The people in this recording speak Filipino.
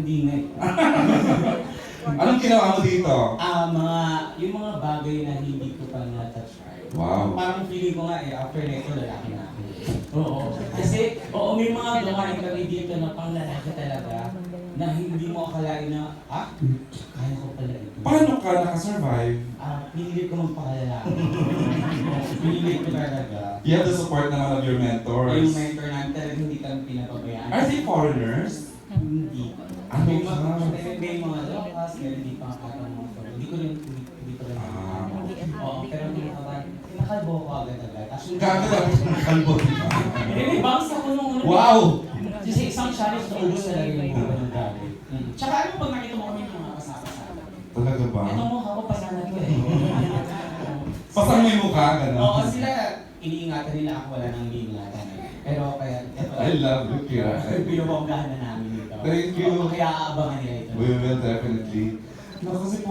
Hindi nga eh. Anong ginawa mo dito? Yung mga bagay na hindi ko pa na-try. Wow. Parang feeling ko nga after neto, lalaki na ako. Oo. Kasi, may mga gawain kami dito na pang lalaki talaga na hindi mo akalain na, kaya ko pala ito. Paano ka nakasurvive? Pinili ko magpakalalaki. Pinili ko talaga. You have the support naman of your mentors. Yung mentor namin talaga hindi kami pinapabayaan. Are they foreigners? Hindi. Ano May ka? may mga locals, meron din pang katang mga foreign. Hindi ko rin. Oo, pero pinakalbo ko agad-agad. Gagawin ako sa kalbo. May bangs ako nung Wow! Kasi isang challenge na ubos talaga yung mga ng gamit. Tsaka ano pag nakita mo kami yung mga kasama-kasama? Talaga ba? Ito mo, ako pasana to eh. Pasang may mukha, gano'n? Oo, sila iniingatan nila ako, wala nang iniingatan. Pero kaya, I love you, Kira. binubonggahan na namin dito. Thank you. Kaya aabangan nila ito. We will definitely. No, kasi